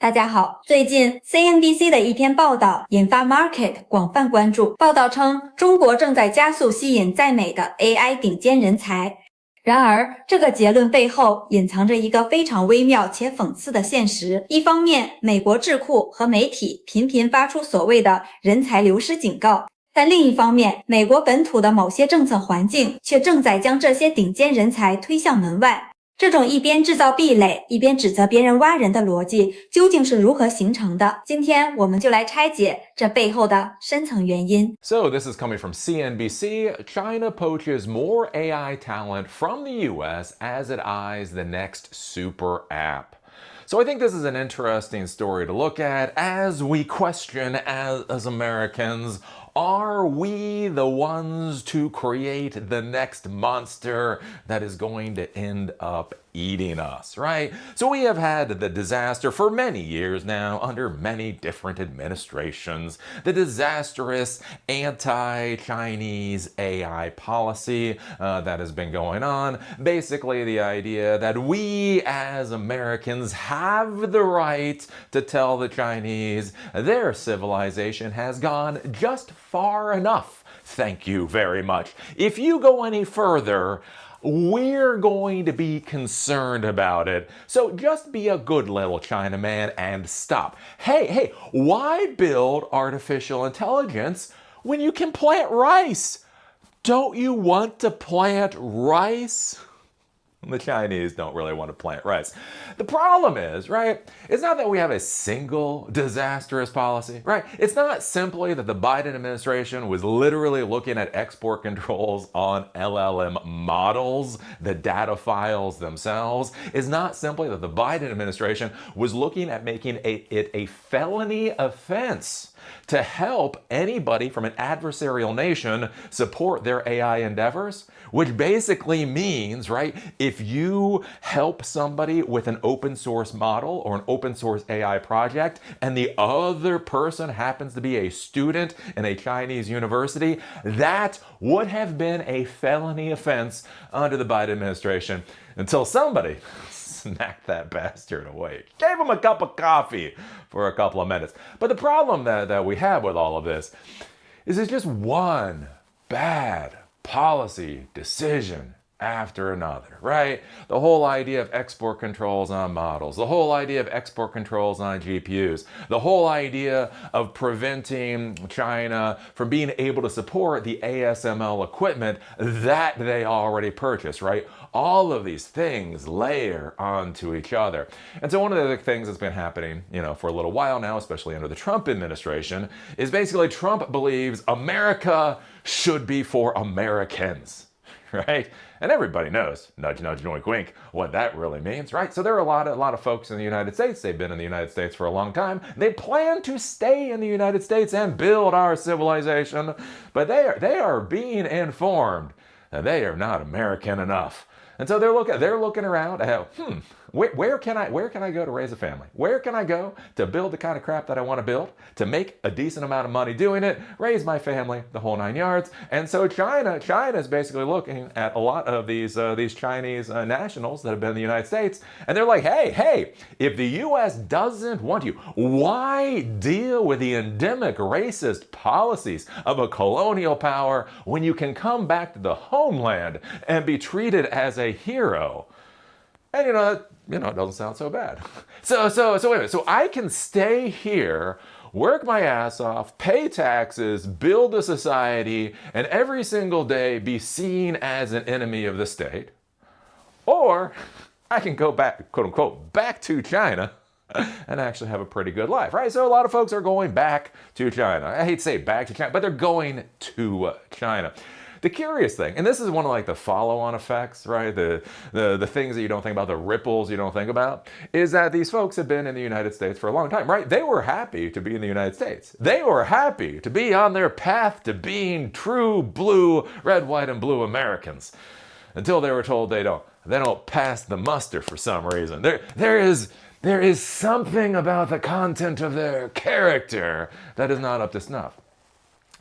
大家好，最近 CNBC 的一篇报道引发 Market 广泛关注。报道称，中国正在加速吸引在美的 AI 顶尖人才。然而，这个结论背后隐藏着一个非常微妙且讽刺的现实。一方面，美国智库和媒体频频发出所谓的人才流失警告，但另一方面，美国本土的某些政策环境却正在将这些顶尖人才推向门外。这种一边制造壁垒，一边指责别人挖人的逻辑究竟是如何形成的？今天我们就来拆解这背后的深层原因。 So this is coming from CNBC. China poaches more AI talent from the US as it eyes the next super app. So I think this is an interesting story to look at as we question as Americans, are we the ones to create the next monster that is going to end up eating us, right? So we have had the disaster for many years now under many different administrations, the disastrous anti-Chinese AI policy that has been going on. Basically the idea that we as Americans have the right to tell the Chinese their civilization has gone just far enough. Thank you very much. If you go any further, we're going to be concerned about it. So just be a good little Chinaman and stop. Hey, why build artificial intelligence when you can plant rice? Don't you want to plant rice? The Chinese don't really want to plant rice. The problem is, right, it's not that we have a single disastrous policy, right? It's not simply that the Biden administration was literally looking at export controls on LLM models, the data files themselves. It's not simply that the Biden administration was looking at making it a felony offense to help anybody from an adversarial nation support their AI endeavors, which basically means, right, if you help somebody with an open source model or an open source AI project and the other person happens to be a student in a Chinese university, that would have been a felony offense under the Biden administration until somebody smacked that bastard awake. Gave him a cup of coffee for a couple of minutes. But the problem that we have with all of this is it's just one bad policy decision after another, right? The whole idea of export controls on models, the whole idea of export controls on GPUs, the whole idea of preventing China from being able to support the ASML equipment that they already purchased, right? All of these things layer onto each other. And so one of the things that's been happening, for a little while now, especially under the Trump administration, is basically Trump believes America should be for Americans, right? And everybody knows, nudge, nudge, wink, wink, what that really means, right? So there are a lot of folks in the United States. They've been in the United States for a long time. They plan to stay in the United States and build our civilization, but they are being informed that they are not American enough. And so they're looking around at where can I go to raise a family? Where can I go to build the kind of crap that I want to build, to make a decent amount of money doing it, raise my family, the whole nine yards? And so China is basically looking at a lot of these Chinese nationals that have been in the United States, and they're like, hey, if the U.S. doesn't want you, why deal with the endemic racist policies of a colonial power when you can come back to the homeland and be treated as a hero? And it doesn't sound so bad. So wait a minute. So I can stay here, work my ass off, pay taxes, build a society, and every single day be seen as an enemy of the state. Or I can go back, quote unquote, back to China and actually have a pretty good life, right? So a lot of folks are going back to China. I hate to say back to China, but they're going to China. The curious thing, and this is one of the follow-on effects, right? The things that you don't think about, the ripples you don't think about, is that these folks have been in the United States for a long time, right? They were happy to be in the United States. They were happy to be on their path to being true blue, red, white, and blue Americans until they were told they don't pass the muster for some reason. There is something about the content of their character that is not up to snuff.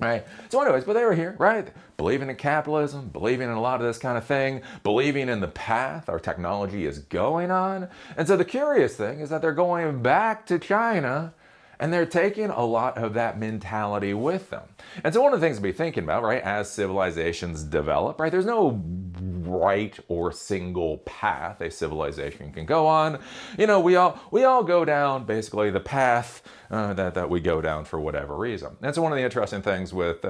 Right. So anyways, but they were here, right? Believing in capitalism, believing in a lot of this kind of thing, believing in the path our technology is going on. And so the curious thing is that they're going back to China and they're taking a lot of that mentality with them. And so one of the things to be thinking about, right, as civilizations develop, right, there's no right or single path a civilization can go on. You know, we all go down basically the path that we go down for whatever reason. And so one of the interesting things with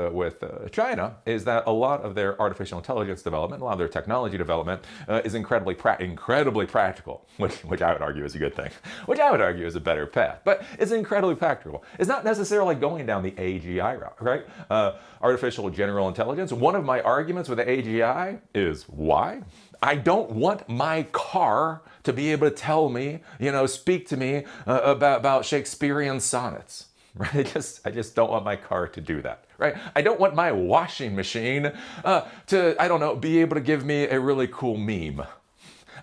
China is that a lot of their artificial intelligence development, a lot of their technology development is incredibly practical, which I would argue is a good thing, which I would argue is a better path. But it's incredibly practical. It's not necessarily going down the AGI route, right? Artificial general intelligence. One of my arguments with the AGI is why? I don't want my car to be able to tell me, you know, speak to me about Shakespearean sonnets. Right? I just don't want my car to do that, right? I don't want my washing machine to, I don't know, be able to give me a really cool meme.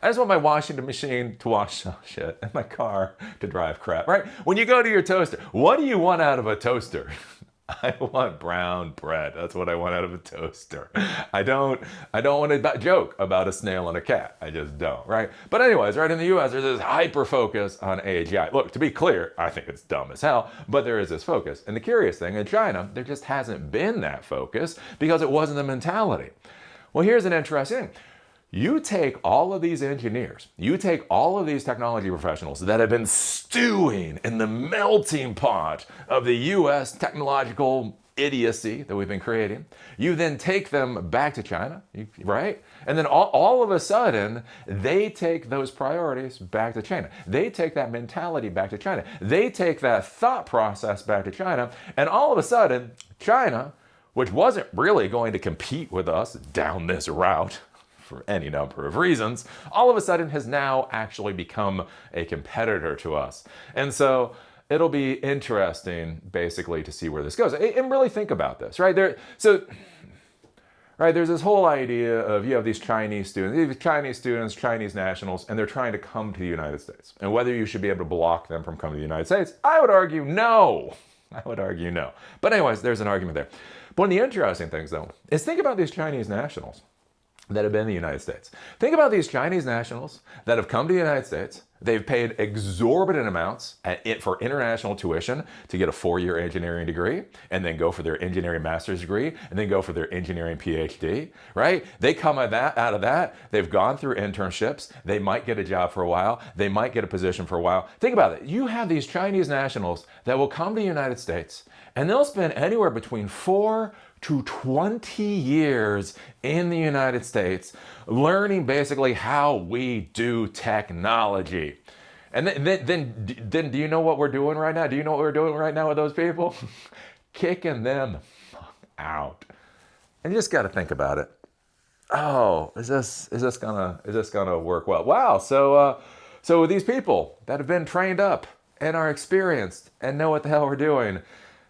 I just want my washing machine to wash shit and my car to drive crap, right? When you go to your toaster, what do you want out of a toaster? I want brown bread. That's what I want out of a toaster. I don't want to joke about a snail and a cat. I just don't, right? But anyways, right, in the US, there's this hyper focus on AGI. Look, to be clear, I think it's dumb as hell, but there is this focus. And the curious thing, in China, there just hasn't been that focus because it wasn't the mentality. Well, here's an interesting thing. You take all of these engineers, you take all of these technology professionals that have been stewing in the melting pot of the US technological idiocy that we've been creating. You then take them back to China, right? And then all of a sudden, they take those priorities back to China. They take that mentality back to China. They take that thought process back to China. And all of a sudden, China, which wasn't really going to compete with us down this route, for any number of reasons, all of a sudden has now actually become a competitor to us. And so it'll be interesting basically to see where this goes. And really think about this, right? There's this whole idea of you have these Chinese students, Chinese nationals, and they're trying to come to the United States. And whether you should be able to block them from coming to the United States, I would argue no. But anyways, there's an argument there. But one of the interesting things though, is think about these Chinese nationals that have been in the United States. Think about these Chinese nationals that have come to the United States. They've paid exorbitant amounts for international tuition to get a 4-year engineering degree and then go for their engineering master's degree and then go for their engineering PhD, right? They come out of that, they've gone through internships, they might get a job for a while, they might get a position for a while. Think about it. You have these Chinese nationals that will come to the United States and they'll spend anywhere between 4 to 20 years in the United States learning basically how we do technology. And then do you know what we're doing right now? Do you know what we're doing right now with those people? Kicking them out. And you just got to think about it. Oh, is this gonna work well? Wow. So these people that have been trained up and are experienced and know what the hell we're doing,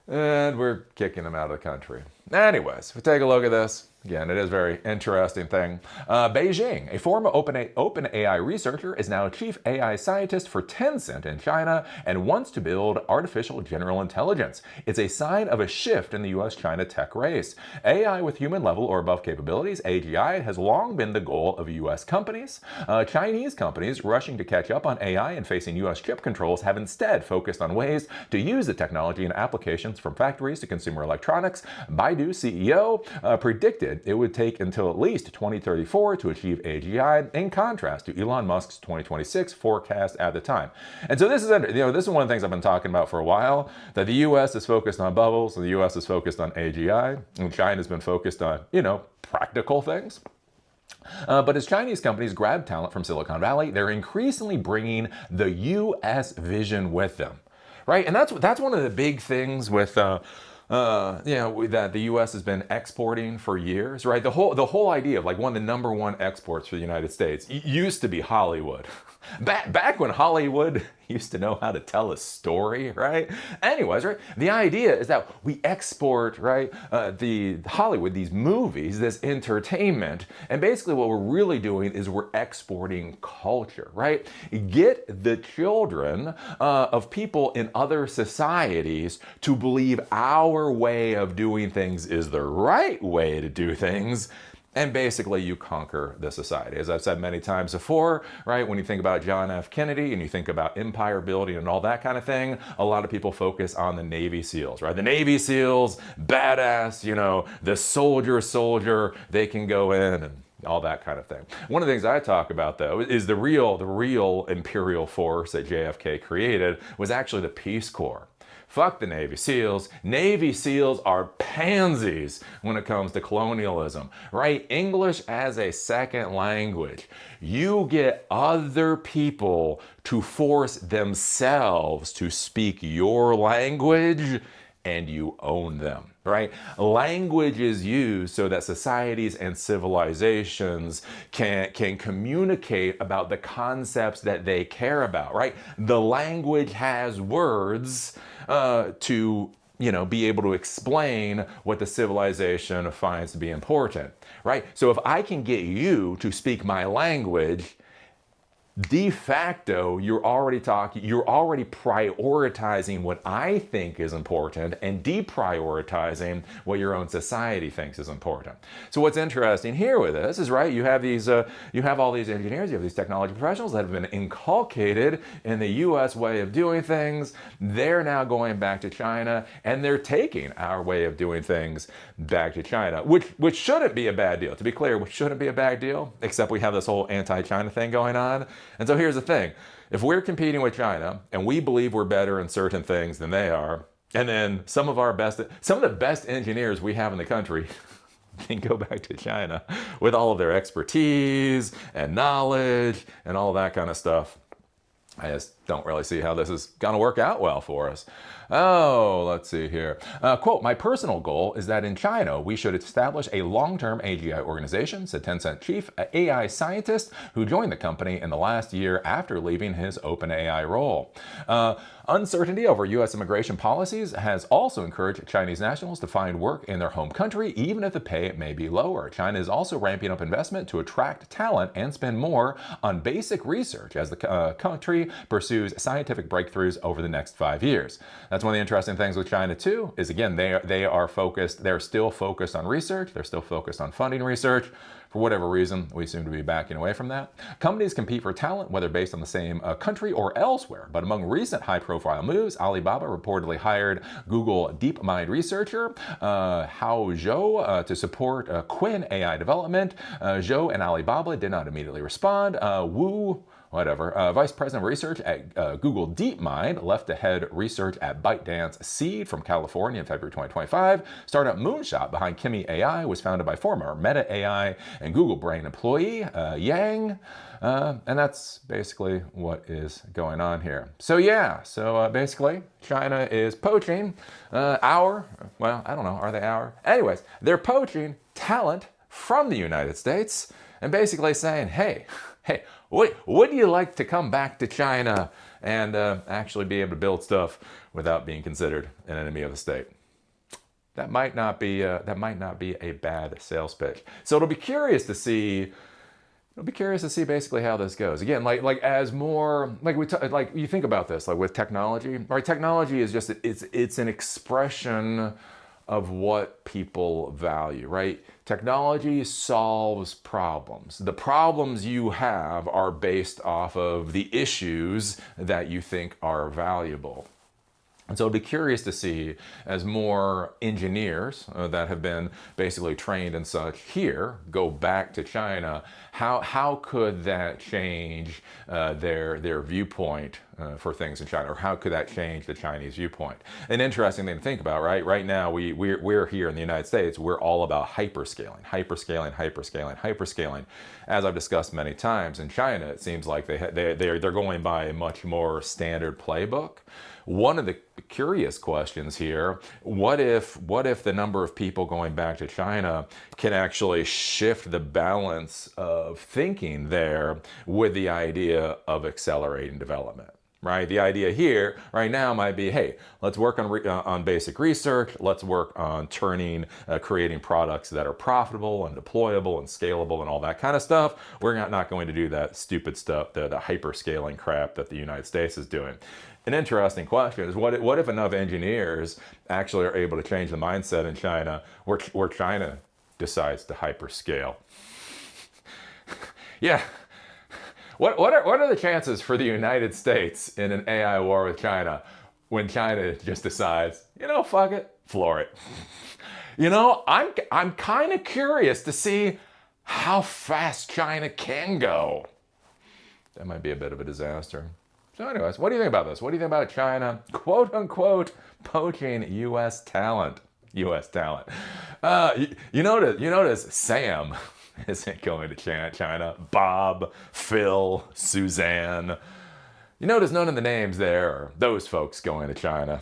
and we're kicking them out of the country. Anyways, if we take a look at this, again, it is a very interesting thing. Beijing, a former OpenAI researcher, is now chief AI scientist for Tencent in China and wants to build artificial general intelligence. It's a sign of a shift in the US-China tech race. AI with human level or above capabilities, AGI, has long been the goal of US companies. Chinese companies rushing to catch up on AI and facing US chip controls have instead focused on ways to use the technology in applications from factories to consumer electronics. Baidu CEO predicted it would take until at least 2034 to achieve AGI, in contrast to Elon Musk's 2026 forecast at the time. And so this is one of the things I've been talking about for a while, that the US is focused on bubbles, and the US is focused on AGI, and China's been focused on, practical things. But as Chinese companies grab talent from Silicon Valley, they're increasingly bringing the US vision with them, right? And that's one of the big things with that the U.S. has been exporting for years, right? The whole idea of like one of the number one exports for the United States used to be Hollywood. Back when Hollywood used to know how to tell a story, right? Anyways, right? The idea is that we export, right, the Hollywood, these movies, this entertainment, and basically what we're really doing is we're exporting culture, right? Get the children of people in other societies to believe our way of doing things is the right way to do things. And basically, you conquer the society. As I've said many times before, right, when you think about John F. Kennedy and you think about empire building and all that kind of thing, a lot of people focus on the Navy SEALs, right? The Navy SEALs, badass, you know, the soldier, they can go in and all that kind of thing. One of the things I talk about, though, is the real imperial force that JFK created was actually the Peace Corps. Fuck the Navy SEALs. Navy SEALs are pansies when it comes to colonialism, right? English as a second language. You get other people to force themselves to speak your language and you own them, right? Language is used so that societies and civilizations can communicate about the concepts that they care about, right? The language has words to, you know, be able to explain what the civilization finds to be important, right? So if I can get you to speak my language, de facto, you're already prioritizing what I think is important and deprioritizing what your own society thinks is important. So what's interesting here with this is, right, you have all these engineers, you have these technology professionals that have been inculcated in the US way of doing things. They're now going back to China and they're taking our way of doing things back to China, which shouldn't be a bad deal. To be clear, which shouldn't be a bad deal, except we have this whole anti-China thing going on. And so here's the thing. If we're competing with China and we believe we're better in certain things than they are, and then some of the best engineers we have in the country can go back to China with all of their expertise and knowledge and all that kind of stuff, I just don't really see how this is going to work out well for us. Oh, let's see here. Quote, my personal goal is that in China, we should establish a long-term AGI organization, said Tencent chief AI scientist who joined the company in the last year after leaving his OpenAI role. Uncertainty over U.S. immigration policies has also encouraged Chinese nationals to find work in their home country, even if the pay may be lower. China is also ramping up investment to attract talent and spend more on basic research as the country pursues scientific breakthroughs over the next 5 years. That's one of the interesting things with China too, is again, they're still focused on research, they're still focused on funding research. For whatever reason, we seem to be backing away from that. Companies compete for talent, whether based on the same country or elsewhere. But among recent high-profile moves, Alibaba reportedly hired Google DeepMind researcher Hao Zhou to support Quinn AI development. Zhou and Alibaba did not immediately respond. Vice President of Research at Google DeepMind left to head research at ByteDance Seed from California in February 2025. Startup Moonshot behind Kimi AI was founded by former Meta AI and Google Brain employee Yang. And that's basically what is going on here. So basically China is poaching I don't know, are they our? Anyways, they're poaching talent from the United States and basically saying, hey, would you like to come back to China and actually be able to build stuff without being considered an enemy of the state? That might not be a bad sales pitch. So it'll be curious to see basically how this goes. Again, you think about this, like with technology, right? Technology is just it's an expression of what people value, right? Technology solves problems. The problems you have are based off of the issues that you think are valuable. And so I'd be curious to see, as more engineers that have been basically trained and such here go back to China, how could that change their viewpoint for things in China, or how could that change the Chinese viewpoint? An interesting thing to think about, right? Right now, we're here in the United States, we're all about hyperscaling. As I've discussed many times, in China, it seems like they're going by a much more standard playbook. One of the curious questions here, what if the number of people going back to China can actually shift the balance of thinking there with the idea of accelerating development? Right? The idea here right now might be, hey, let's work on basic research. Let's work on creating products that are profitable and deployable and scalable and all that kind of stuff. We're not going to do that stupid stuff, the hyperscaling crap that the United States is doing. An interesting question is, what if enough engineers actually are able to change the mindset in China where China decides to hyperscale? Yeah. What are the chances for the United States in an AI war with China when China just decides, fuck it, floor it? I'm kind of curious to see how fast China can go. That might be a bit of a disaster. So anyways, what do you think about this? What do you think about China, quote unquote, poaching U.S. talent? U.S. talent. You notice Sam isn't going to China. Bob, Phil, Suzanne. You notice none of the names there are those folks going to China.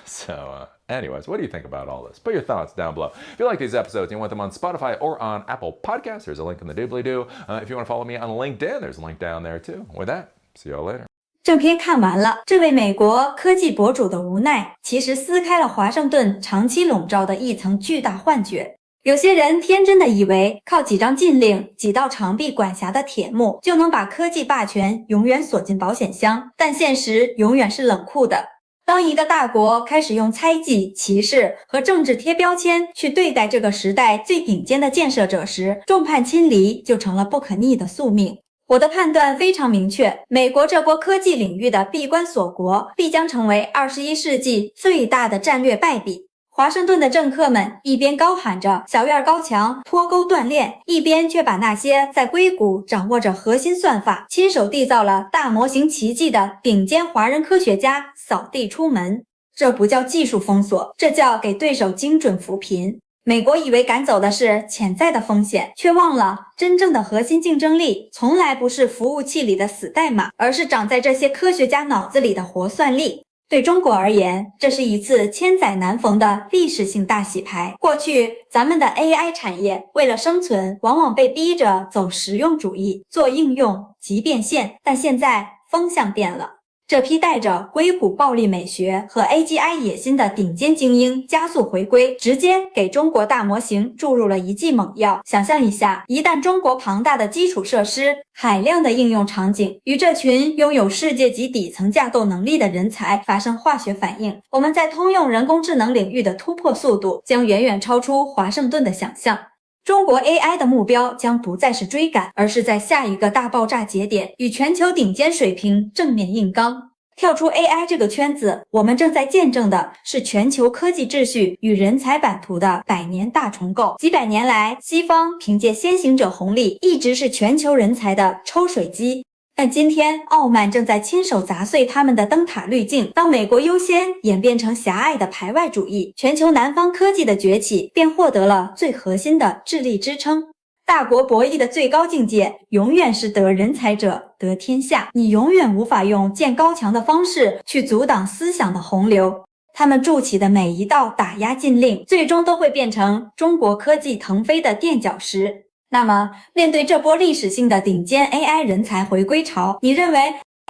So anyways, what do you think about all this? Put your thoughts down below. If you like these episodes and you want them on Spotify or on Apple Podcasts, there's a link in the doobly-doo. If you want to follow me on LinkedIn, there's a link down there too. With that, see y'all later. 正片看完了，这位美国科技博主的无奈，其实撕开了华盛顿长期笼罩的一层巨大幻觉。有些人天真的以为靠几张禁令、几道长臂管辖的铁幕就能把科技霸权永远锁进保险箱，但现实永远是冷酷的。当一个大国开始用猜忌、歧视和政治贴标签去对待这个时代最顶尖的建设者时，众叛亲离就成了不可逆的宿命。我的判断非常明确，美国这波科技领域的闭关锁国必将成为21世纪最大的战略败笔。华盛顿的政客们一边高喊着小院高墙、脱钩锻炼，一边却把那些在硅谷掌握着核心算法、亲手缔造了大模型奇迹的顶尖华人科学家扫地出门。这不叫技术封锁，这叫给对手精准扶贫。美国以为赶走的是潜在的风险，却忘了真正的核心竞争力从来不是服务器里的死代码，而是长在这些科学家脑子里的活算力。对中国而言，这是一次千载难逢的历史性大洗牌。过去，咱们的 AI 产业为了生存，往往被逼着走实用主义，做应用即变现，但现在风向变了。这批带着硅谷暴力美学和 AGI 野心的顶尖精英加速回归，直接给中国大模型注入了一剂猛药。想象一下，一旦中国庞大的基础设施、海量的应用场景与这群拥有世界级底层架构能力的人才发生化学反应，我们在通用人工智能领域的突破速度将远远超出华盛顿的想象。中国 AI 的目标将不再是追赶，而是在下一个大爆炸节点与全球顶尖水平正面硬刚。跳出 AI 这个圈子，我们正在见证的是全球科技秩序与人才版图的100年大重构。几百年来，西方凭借先行者红利，一直是全球人才的抽水机。但今天，傲慢正在亲手砸碎他们的灯塔滤镜。当美国优先演变成狭隘的排外主义，全球南方科技的崛起便获得了最核心的智力支撑。大国博弈的最高境界永远是得人才者得天下，你永远无法用建高墙的方式去阻挡思想的洪流。他们筑起的每一道打压禁令，最终都会变成中国科技腾飞的垫脚石。那么，面对这波历史性的顶尖 AI 人才回归潮，你认为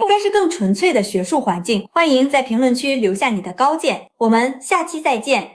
应该是更纯粹的学术环境？欢迎在评论区留下你的高见，我们下期再见。